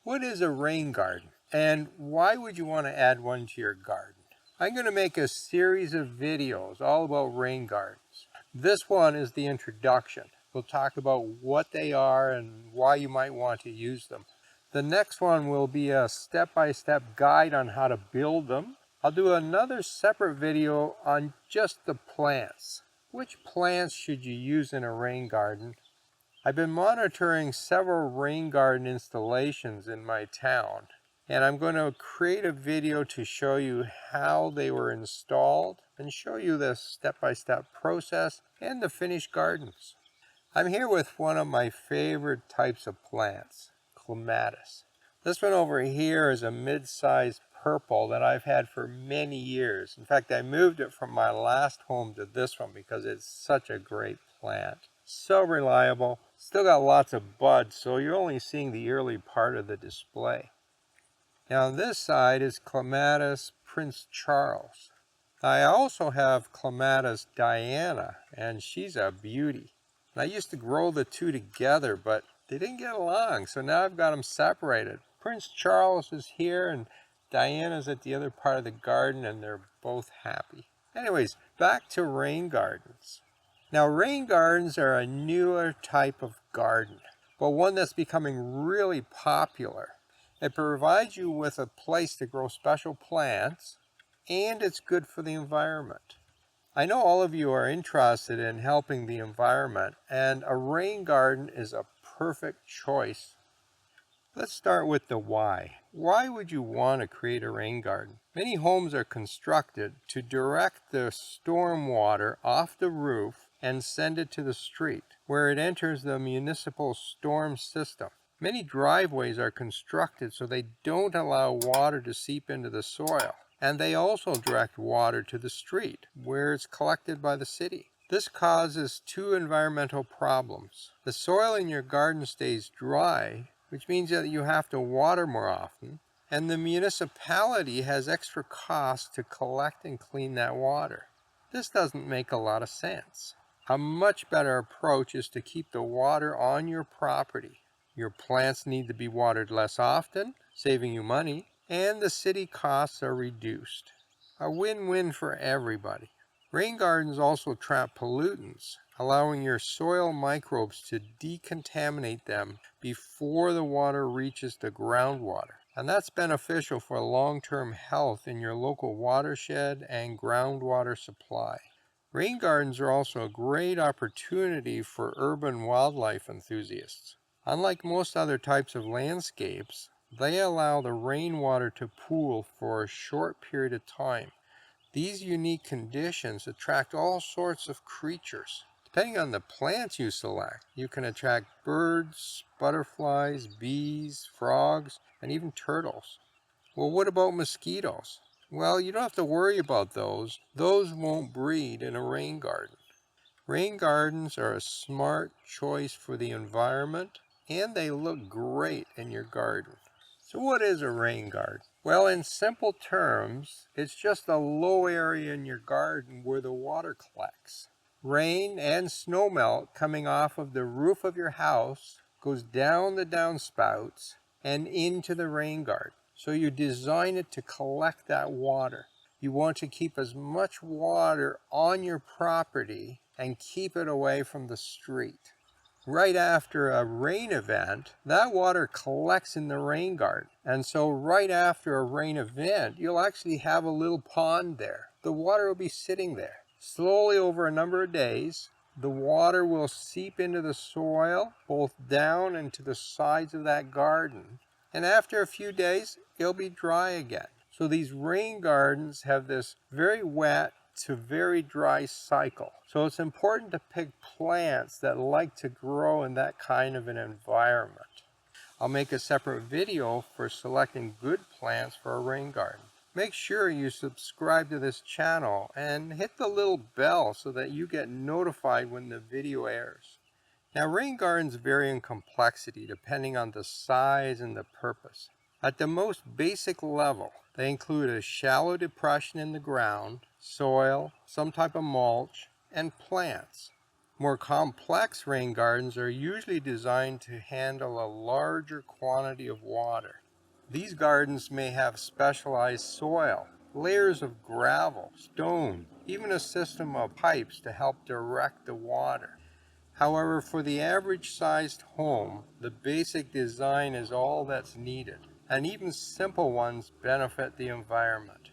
What is a rain garden, and why would you want to add one to your garden? I'm going to make a series of videos all about rain gardens. This one is the introduction. We'll talk about what they are and why you might want to use them. The next one will be a step-by-step guide on how to build them. I'll do another separate video on just the plants. Which plants should you use in a rain garden? I've been monitoring several rain garden installations in my town, and I'm going to create a video to show you how they were installed and show you the step-by-step process and the finished gardens. I'm here with one of my favorite types of plants, clematis. This one over here is a mid-sized purple that I've had for many years. In fact, I moved it from my last home to this one because it's such a great plant. So reliable, still got lots of buds, so you're only seeing the early part of the display. Now on this side is Clematis Prince Charles. I also have Clematis Diana, and she's a beauty. And I used to grow the two together, but they didn't get along, so now I've got them separated. Prince Charles is here, and Diana's at the other part of the garden, and they're both happy. Anyways, back to rain gardens. Now, rain gardens are a newer type of garden, but one that's becoming really popular. It provides you with a place to grow special plants, and it's good for the environment. I know all of you are interested in helping the environment, and a rain garden is a perfect choice. Let's start with the why. Why would you want to create a rain garden? Many homes are constructed to direct the storm water off the roof and send it to the street, where it enters the municipal storm system. Many driveways are constructed so they don't allow water to seep into the soil, and they also direct water to the street, where it's collected by the city. This causes two environmental problems. The soil in your garden stays dry, which means that you have to water more often, and the municipality has extra costs to collect and clean that water. This doesn't make a lot of sense. A much better approach is to keep the water on your property. Your plants need to be watered less often, saving you money, and the city costs are reduced. A win-win for everybody. Rain gardens also trap pollutants, allowing your soil microbes to decontaminate them before the water reaches the groundwater. And that's beneficial for long-term health in your local watershed and groundwater supply. Rain gardens are also a great opportunity for urban wildlife enthusiasts. Unlike most other types of landscapes, they allow the rainwater to pool for a short period of time. These unique conditions attract all sorts of creatures. Depending on the plants you select, you can attract birds, butterflies, bees, frogs, and even turtles. Well, what about mosquitoes? Well, you don't have to worry about those. Those won't breed in a rain garden. Rain gardens are a smart choice for the environment, and they look great in your garden. So what is a rain garden? Well, in simple terms, it's just a low area in your garden where the water collects. Rain and snowmelt coming off of the roof of your house goes down the downspouts and into the rain garden. So you design it to collect that water. You want to keep as much water on your property and keep it away from the street. Right after a rain event, that water collects in the rain garden. And so right after a rain event, you'll actually have a little pond there. The water will be sitting there. Slowly over a number of days, the water will seep into the soil, both down and to the sides of that garden. And after a few days, it'll be dry again. So these rain gardens have this very wet to very dry cycle. So it's important to pick plants that like to grow in that kind of an environment. I'll make a separate video for selecting good plants for a rain garden. Make sure you subscribe to this channel and hit the little bell so that you get notified when the video airs. Now, rain gardens vary in complexity depending on the size and the purpose. At the most basic level, they include a shallow depression in the ground, soil, some type of mulch, and plants. More complex rain gardens are usually designed to handle a larger quantity of water. These gardens may have specialized soil, layers of gravel, stone, even a system of pipes to help direct the water. However, for the average-sized home, the basic design is all that's needed, and even simple ones benefit the environment.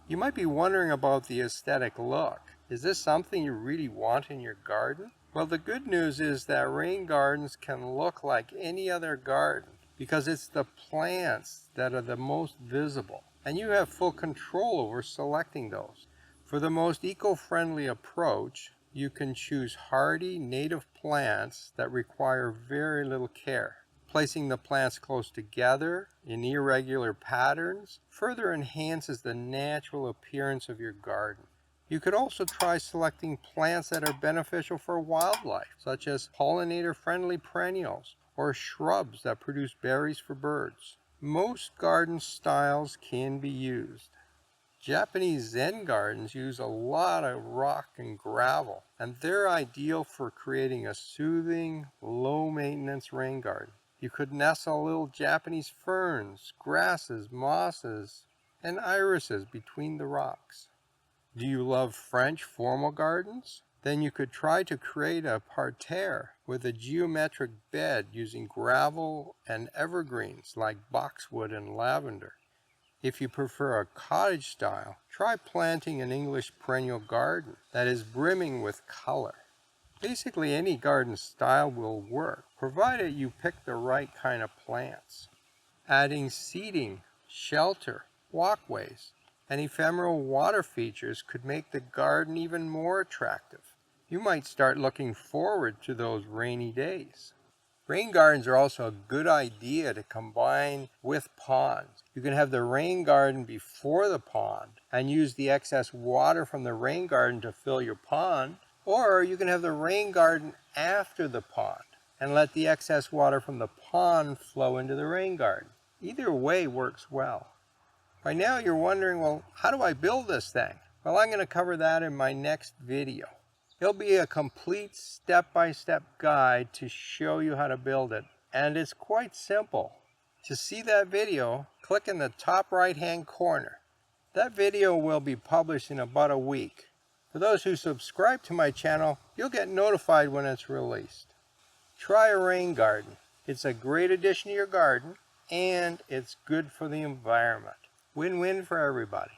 You might be wondering about the aesthetic look. Is this something you really want in your garden? Well, the good news is that rain gardens can look like any other garden because it's the plants that are the most visible, and you have full control over selecting those. For the most eco-friendly approach, you can choose hardy native plants that require very little care. Placing the plants close together in irregular patterns further enhances the natural appearance of your garden. You could also try selecting plants that are beneficial for wildlife, such as pollinator-friendly perennials or shrubs that produce berries for birds. Most garden styles can be used. Japanese Zen gardens use a lot of rock and gravel, and they're ideal for creating a soothing, low-maintenance rain garden. You could nestle little Japanese ferns, grasses, mosses, and irises between the rocks. Do you love French formal gardens? Then you could try to create a parterre with a geometric bed using gravel and evergreens like boxwood and lavender. If you prefer a cottage style, try planting an English perennial garden that is brimming with color. Basically, any garden style will work, provided you pick the right kind of plants. Adding seating, shelter, walkways, and ephemeral water features could make the garden even more attractive. You might start looking forward to those rainy days. Rain gardens are also a good idea to combine with ponds. You can have the rain garden before the pond and use the excess water from the rain garden to fill your pond, or you can have the rain garden after the pond and let the excess water from the pond flow into the rain garden. Either way works well. By now you're wondering, well, how do I build this thing? Well, I'm going to cover that in my next video. It'll be a complete step-by-step guide to show you how to build it, and it's quite simple. To see that video, click in the top right-hand corner. That video will be published in about a week. For those who subscribe to my channel, you'll get notified when it's released. Try a rain garden. It's a great addition to your garden, and it's good for the environment. Win-win for everybody.